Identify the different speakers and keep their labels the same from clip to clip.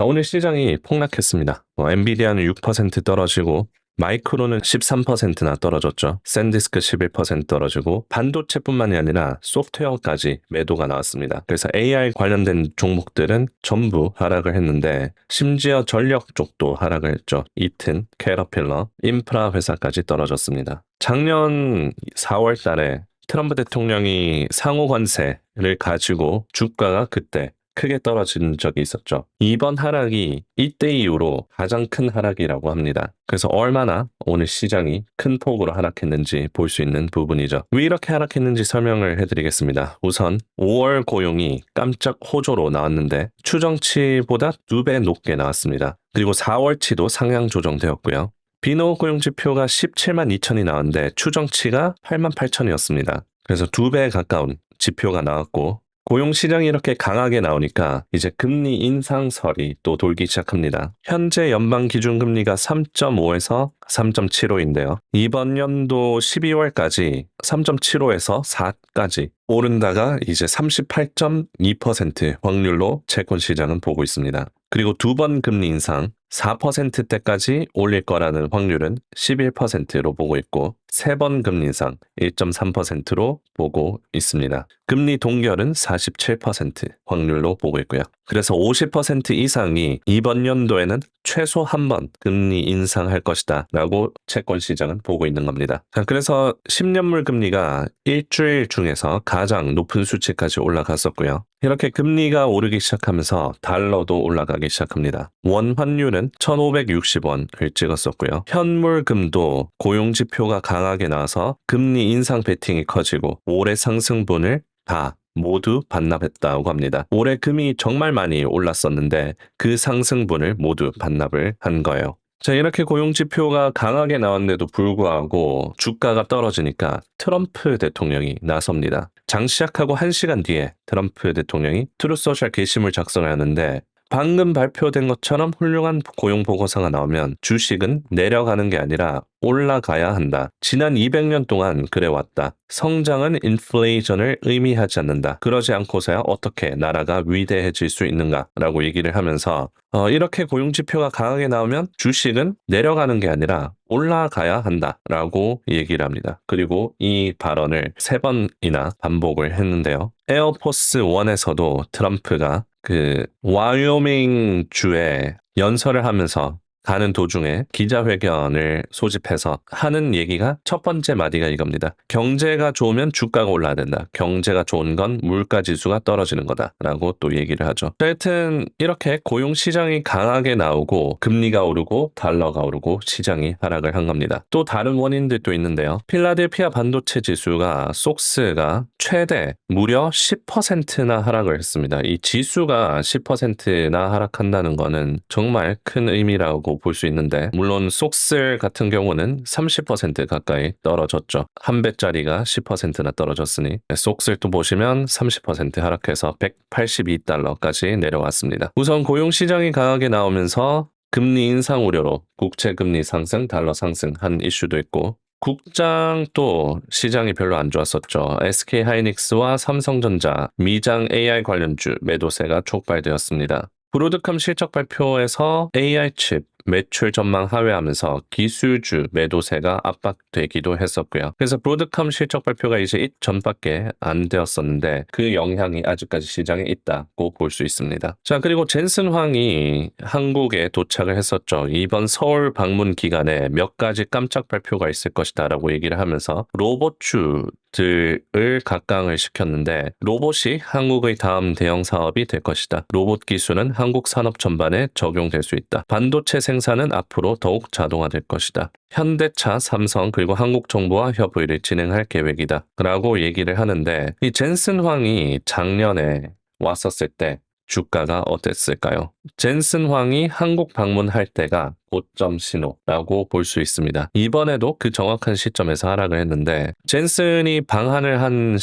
Speaker 1: 오늘 시장이 폭락했습니다. 엔비디아는 6% 떨어지고 마이크론은 13%나 떨어졌죠. 샌디스크 11% 떨어지고 반도체뿐만이 아니라 소프트웨어까지 매도가 나왔습니다. 그래서 AI 관련된 종목들은 전부 하락을 했는데 심지어 전력 쪽도 하락을 했죠. 이튼, 캐터필러, 인프라 회사까지 떨어졌습니다. 작년 4월 달에 트럼프 대통령이 상호 관세를 가지고 주가가 그때 크게 떨어진 적이 있었죠. 이번 하락이 이때 이후로 가장 큰 하락이라고 합니다. 그래서 얼마나 오늘 시장이 큰 폭으로 하락했는지 볼 수 있는 부분이죠. 왜 이렇게 하락했는지 설명을 해드리겠습니다. 우선 5월 고용이 깜짝 호조로 나왔는데 추정치보다 2배 높게 나왔습니다. 그리고 4월치도 상향 조정되었고요. 비노 고용 지표가 17만 2천이 나왔는데 추정치가 8만 8천이었습니다. 그래서 2배 가까운 지표가 나왔고 고용 시장이 이렇게 강하게 나오니까 이제 금리 인상설이 또 돌기 시작합니다. 현재 연방 기준금리가 3.5에서 3.75인데요. 이번 연도 12월까지 3.75에서 4까지 오른다가 이제 38.2% 확률로 채권 시장은 보고 있습니다. 그리고 두 번 금리 인상 4%대까지 올릴 거라는 확률은 11%로 보고 있고 세 번 금리 인상 1.3%로 보고 있습니다. 금리 동결은 47% 확률로 보고 있고요. 그래서 50% 이상이 이번 연도에는 최소 한 번 금리 인상할 것이다 라고 채권 시장은 보고 있는 겁니다. 자, 그래서 10년물 금리가 일주일 중에서 가장 높은 수치까지 올라갔었고요. 이렇게 금리가 오르기 시작하면서 달러도 올라가기 시작합니다. 원 환율은 1,560원을 찍었었고요. 현물금도 고용지표가 강하게 나와서 금리 인상 베팅이 커지고 올해 상승분을 다 모두 반납했다고 합니다. 올해 금이 정말 많이 올랐었는데 그 상승분을 모두 반납을 한 거예요. 자, 이렇게 고용지표가 강하게 나왔는데도 불구하고 주가가 떨어지니까 트럼프 대통령이 나섭니다. 장 시작하고 1시간 뒤에 트럼프 대통령이 트루소셜 게시물 작성을 하는데 방금 발표된 것처럼 훌륭한 고용 보고서가 나오면 주식은 내려가는 게 아니라 올라가야 한다. 지난 200년 동안 그래왔다. 성장은 인플레이션을 의미하지 않는다. 그러지 않고서야 어떻게 나라가 위대해질 수 있는가? 라고 얘기를 하면서 이렇게 고용지표가 강하게 나오면 주식은 내려가는 게 아니라 올라가야 한다라고 얘기를 합니다. 그리고 이 발언을 3번이나 반복을 했는데요. 에어포스 1에서도 트럼프가 그 와이오밍 주에 연설을 하면서 가는 도중에 기자회견을 소집해서 하는 얘기가 첫 번째 마디가 이겁니다. 경제가 좋으면 주가가 올라야 된다. 경제가 좋은 건 물가 지수가 떨어지는 거다라고 또 얘기를 하죠. 하여튼 이렇게 고용 시장이 강하게 나오고 금리가 오르고 달러가 오르고 시장이 하락을 한 겁니다. 또 다른 원인들도 있는데요. 필라델피아 반도체 지수가 속스가 최대 무려 10%나 하락을 했습니다. 이 지수가 10%나 하락한다는 거는 정말 큰 의미라고 볼 수 있는데 물론 속슬 같은 경우는 30% 가까이 떨어졌죠. 한 배짜리가 10%나 떨어졌으니 속슬도 보시면 30% 하락해서 182달러까지 내려왔습니다. 우선 고용시장이 강하게 나오면서 금리 인상 우려로 국채금리 상승, 달러 상승한 이슈도 있고 국장도 시장이 별로 안 좋았었죠. SK하이닉스와 삼성전자 미장 AI 관련주 매도세가 촉발되었습니다. 브로드컴 실적 발표에서 AI 칩 매출 전망 하회하면서 기술주 매도세가 압박되기도 했었고요. 그래서 브로드컴 실적 발표가 이제 전밖에 안 되었었는데 그 영향이 아직까지 시장에 있다고 볼 수 있습니다. 자, 그리고 젠슨 황이 한국에 도착을 했었죠. 이번 서울 방문 기간에 몇 가지 깜짝 발표가 있을 것이다 라고 얘기를 하면서 로봇주들을 각광을 시켰는데 로봇이 한국의 다음 대형 사업이 될 것이다. 로봇 기술은 한국 산업 전반에 적용될 수 있다. 반도체 생산은 앞으로 더욱 자동화될 것이다. 현대차, 삼성 그리고 한국 정부와 협의를 진행할 계획이다. 라고 얘기를 하는데 이 젠슨 황이 작년에 왔었을 때 주가가 어땠을까요? 젠슨 황이 한국 방문할 때가 고점 신호라고 볼 수 있습니다. 이번에도 그 정확한 시점에서 하락을 했는데 젠슨이 방한을 한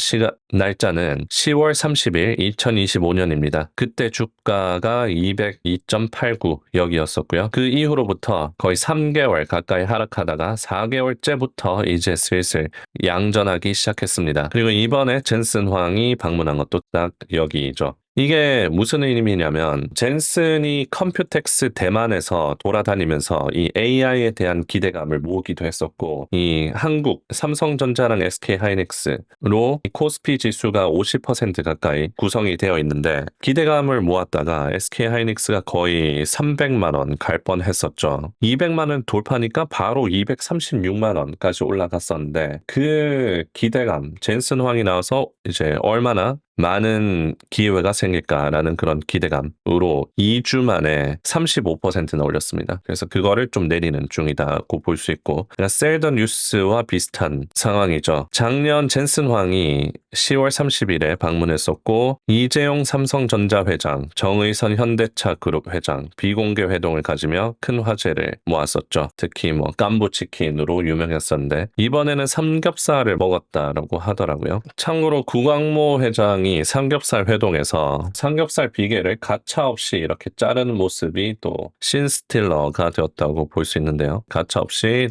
Speaker 1: 날짜는 10월 30일 2025년입니다. 그때 주가가 202.89 여기였었고요. 그 이후로부터 거의 3개월 가까이 하락하다가 4개월째부터 이제 슬슬 양전하기 시작했습니다. 그리고 이번에 젠슨 황이 방문한 것도 딱 여기죠. 이게 무슨 의미냐면 젠슨이 컴퓨텍스 대만에서 돌아다니면서 이 AI에 대한 기대감을 모으기도 했었고 이 한국 삼성전자랑 SK하이닉스로 코스피 지수가 50% 가까이 구성이 되어 있는데 기대감을 모았다가 SK하이닉스가 거의 300만 원 갈 뻔했었죠. 200만 원 돌파니까 바로 236만 원까지 올라갔었는데 그 기대감, 젠슨 황이 나와서 이제 얼마나 많은 기회가 생길까라는 그런 기대감으로 2주 만에 35%나 올렸습니다. 그래서 그거를 좀 내리는 중이다고 볼 수 있고 그냥 셀더 뉴스와 비슷한 상황이죠. 작년 젠슨 황이 10월 30일에 방문했었고 이재용 삼성전자 회장, 정의선 현대차 그룹 회장 비공개 회동을 가지며 큰 화제를 모았었죠. 특히 뭐 깐부치킨으로 유명했었는데 이번에는 삼겹살을 먹었다라고 하더라고요. 참고로 구광모 회장이 삼겹살 회동에서 삼겹살 비계를 가차없이 이렇게 자르는 모습이 또 신스틸러가 되었다고 볼 수 있는데요. 가차없이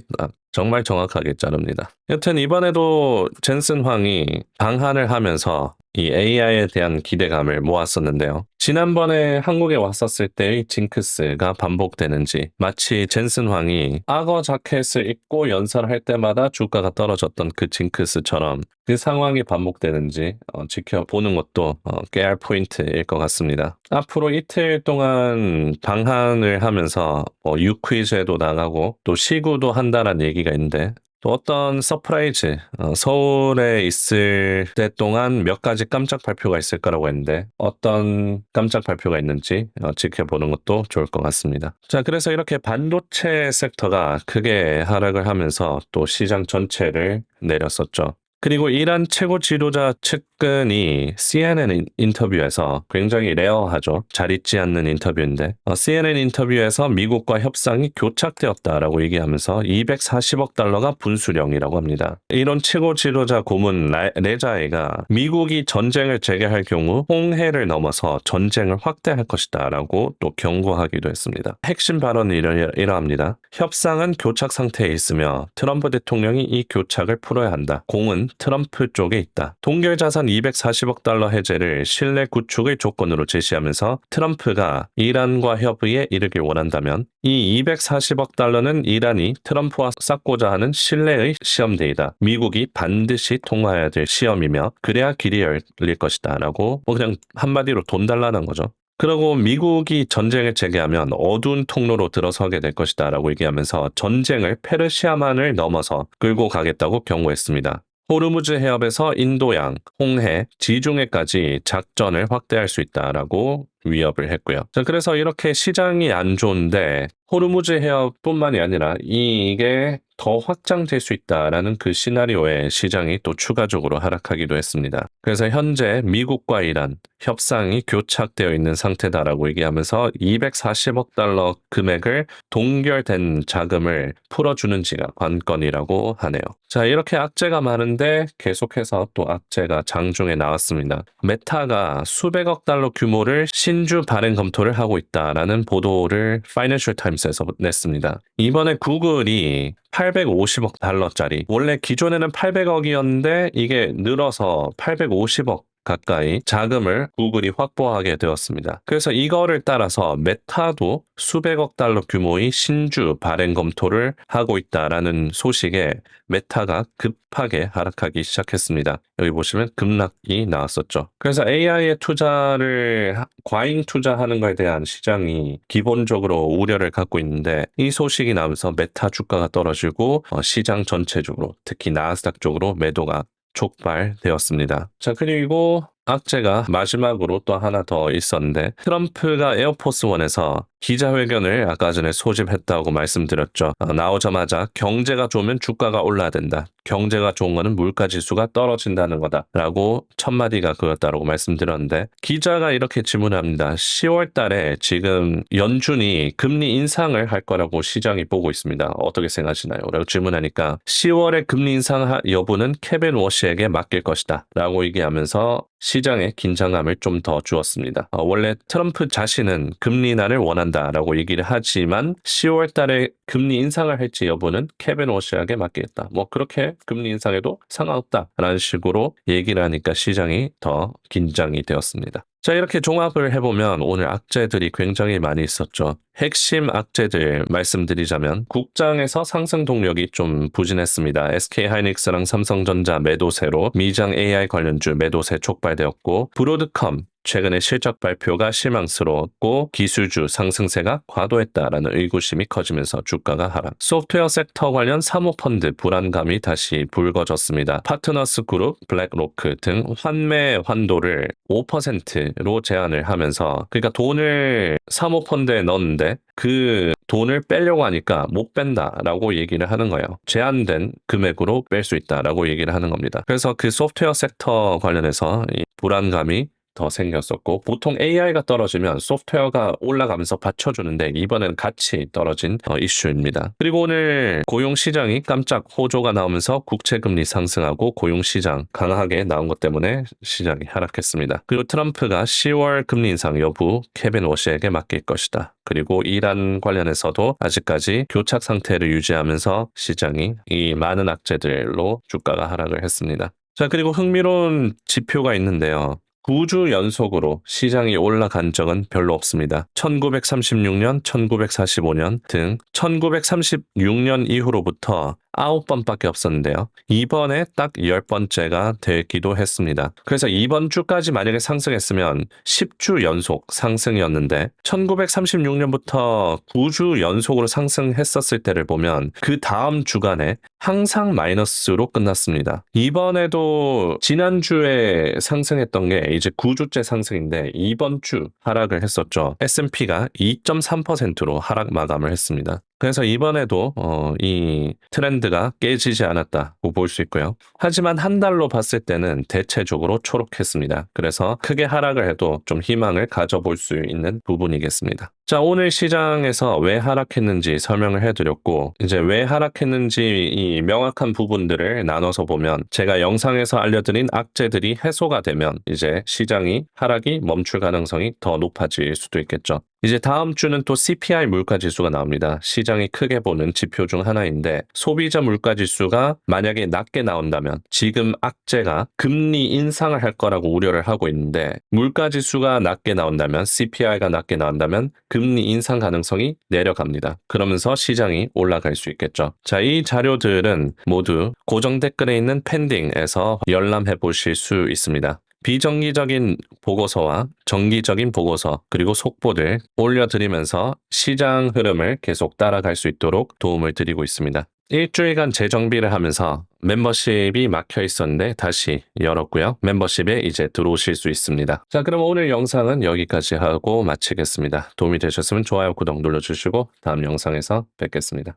Speaker 1: 정말 정확하게 자릅니다. 여튼 이번에도 젠슨 황이 방한을 하면서 이 AI에 대한 기대감을 모았었는데요. 지난번에 한국에 왔었을 때의 징크스가 반복되는지 마치 젠슨 황이 악어 자켓을 입고 연설할 때마다 주가가 떨어졌던 그 징크스처럼 그 상황이 반복되는지 지켜보는 것도 깨알 포인트일 것 같습니다. 앞으로 이틀 동안 방한을 하면서 유퀴즈에도 나가고 또 시구도 한다는 얘기가 있는데 또 어떤 서프라이즈, 서울에 있을 때 동안 몇 가지 깜짝 발표가 있을 거라고 했는데 어떤 깜짝 발표가 있는지 지켜보는 것도 좋을 것 같습니다. 자, 그래서 이렇게 반도체 섹터가 크게 하락을 하면서 또 시장 전체를 내렸었죠. 그리고 이란 최고 지도자 측근이 CNN 인터뷰에서 굉장히 레어하죠. 잘 있지 않는 인터뷰인데 CNN 인터뷰에서 미국과 협상이 교착되었다라고 얘기하면서 240억 달러가 분수령이라고 합니다. 이런 최고 지도자 고문 레자이가 미국이 전쟁을 재개할 경우 홍해를 넘어서 전쟁을 확대할 것이다 라고 또 경고하기도 했습니다. 핵심 발언이 이러합니다. 협상은 교착 상태에 있으며 트럼프 대통령이 이 교착을 풀어야 한다. 공은 트럼프 쪽에 있다. 동결자산 240억 달러 해제를 신뢰 구축의 조건으로 제시하면서 트럼프가 이란과 협의에 이르길 원한다면 이 240억 달러는 이란이 트럼프와 쌓고자 하는 신뢰의 시험대이다. 미국이 반드시 통과해야 될 시험이며 그래야 길이 열릴 것이다. 라고 그냥 한마디로 돈 달라는 거죠. 그리고 미국이 전쟁을 재개하면 어두운 통로로 들어서게 될 것이다 라고 얘기하면서 전쟁을 페르시아만을 넘어서 끌고 가겠다고 경고했습니다. 호르무즈 해협에서 인도양, 홍해, 지중해까지 작전을 확대할 수 있다라고 위협을 했고요. 자, 그래서 이렇게 시장이 안 좋은데 호르무즈 해협뿐만이 아니라 이게 더 확장될 수 있다라는 그 시나리오에 시장이 또 추가적으로 하락하기도 했습니다. 그래서 현재 미국과 이란 협상이 교착되어 있는 상태다라고 얘기하면서 240억 달러 금액을 동결된 자금을 풀어주는지가 관건이라고 하네요. 자, 이렇게 악재가 많은데 계속해서 또 악재가 장중에 나왔습니다. 메타가 수백억 달러 규모를 신주 발행 검토를 하고 있다라는 보도를 파이낸셜 타임스에서 냈습니다. 이번에 구글이 850억 달러짜리, 원래 기존에는 800억이었는데 이게 늘어서 850억 가까이 자금을 구글이 확보하게 되었습니다. 그래서 이거를 따라서 메타도 수백억 달러 규모의 신주 발행 검토를 하고 있다라는 소식에 메타가 급하게 하락하기 시작했습니다. 여기 보시면 급락이 나왔었죠. 그래서 AI에 투자를 과잉 투자하는 것에 대한 시장이 기본적으로 우려를 갖고 있는데 이 소식이 나오면서 메타 주가가 떨어지고 시장 전체적으로 특히 나스닥 쪽으로 매도가 촉발되었습니다. 자, 그리고 악재가 마지막으로 또 하나 더 있었는데 트럼프가 에어포스원에서 기자회견을 아까 전에 소집했다고 말씀드렸죠. 나오자마자 경제가 좋으면 주가가 올라야 된다. 경제가 좋은 거는 물가지수가 떨어진다는 거다라고 첫마디가 그였다라고 말씀드렸는데 기자가 이렇게 질문합니다. 10월 달에 지금 연준이 금리 인상을 할 거라고 시장이 보고 있습니다. 어떻게 생각하시나요? 라고 질문하니까 10월에 금리 인상 여부는 케빈 워시에게 맡길 것이다 라고 얘기하면서 시장에 긴장감을 좀 더 주었습니다. 원래 트럼프 자신은 금리 인하를 원한다. 인상한다라고 얘기를 하지만 10월 달에 금리 인상을 할지 여부는 케빈 워시에게 맡기겠다. 뭐 그렇게 금리 인상에도 상관없다라는 식으로 얘기를 하니까 시장이 더 긴장이 되었습니다. 자, 이렇게 종합을 해보면 오늘 악재들이 굉장히 많이 있었죠. 핵심 악재들 말씀드리자면 국장에서 상승 동력이 좀 부진했습니다. SK하이닉스랑 삼성전자 매도세로 미장 AI 관련주 매도세 촉발되었고 브로드컴 최근에 실적 발표가 실망스러웠고 기술주 상승세가 과도했다라는 의구심이 커지면서 주가가 하락. 소프트웨어 섹터 관련 사모펀드 불안감이 다시 불거졌습니다. 파트너스 그룹, 블랙로크 등 환매 환도를 5%로 제한을 하면서 그러니까 돈을 사모펀드에 넣었는데 그 돈을 빼려고 하니까 못 뺀다라고 얘기를 하는 거예요. 제한된 금액으로 뺄 수 있다라고 얘기를 하는 겁니다. 그래서 그 소프트웨어 섹터 관련해서 이 불안감이 더 생겼었고 보통 AI가 떨어지면 소프트웨어가 올라가면서 받쳐주는데 이번엔 같이 떨어진 이슈입니다. 그리고 오늘 고용시장이 깜짝 호조가 나오면서 국채금리 상승하고 고용시장 강하게 나온 것 때문에 시장이 하락했습니다. 그리고 트럼프가 10월 금리 인상 여부 케빈 워시에게 맡길 것이다. 그리고 이란 관련해서도 아직까지 교착 상태를 유지하면서 시장이 이 많은 악재들로 주가가 하락을 했습니다. 자, 그리고 흥미로운 지표가 있는데요. 9주 연속으로 시장이 올라간 적은 별로 없습니다. 1936년, 1945년 등 1936년 이후로부터 9번밖에 없었는데요. 이번에 딱 10번째가 되기도 했습니다. 그래서 이번 주까지 만약에 상승했으면 10주 연속 상승이었는데 1936년부터 9주 연속으로 상승했었을 때를 보면 그 다음 주간에 항상 마이너스로 끝났습니다. 이번에도 지난주에 상승했던 게 이제 9주째 상승인데 이번 주 하락을 했었죠. S&P가 2.3%로 하락 마감을 했습니다. 그래서 이번에도 이 트렌드가 깨지지 않았다고 볼 수 있고요. 하지만 한 달로 봤을 때는 대체적으로 초록했습니다. 그래서 크게 하락을 해도 좀 희망을 가져볼 수 있는 부분이겠습니다. 자, 오늘 시장에서 왜 하락했는지 설명을 해드렸고 이제 왜 하락했는지 이 명확한 부분들을 나눠서 보면 제가 영상에서 알려드린 악재들이 해소가 되면 이제 시장이 하락이 멈출 가능성이 더 높아질 수도 있겠죠. 이제 다음 주는 또 CPI 물가지수가 나옵니다. 시장이 크게 보는 지표 중 하나인데 소비자 물가지수가 만약에 낮게 나온다면 지금 악재가 금리 인상을 할 거라고 우려를 하고 있는데 물가지수가 낮게 나온다면 CPI가 낮게 나온다면 금리 인상 가능성이 내려갑니다. 그러면서 시장이 올라갈 수 있겠죠. 자, 이 자료들은 모두 고정 댓글에 있는 펜딩에서 열람해 보실 수 있습니다. 비정기적인 보고서와 정기적인 보고서 그리고 속보들 올려드리면서 시장 흐름을 계속 따라갈 수 있도록 도움을 드리고 있습니다. 일주일간 재정비를 하면서 멤버십이 막혀 있었는데 다시 열었고요. 멤버십에 이제 들어오실 수 있습니다. 자, 그럼 오늘 영상은 여기까지 하고 마치겠습니다. 도움이 되셨으면 좋아요, 구독 눌러주시고 다음 영상에서 뵙겠습니다.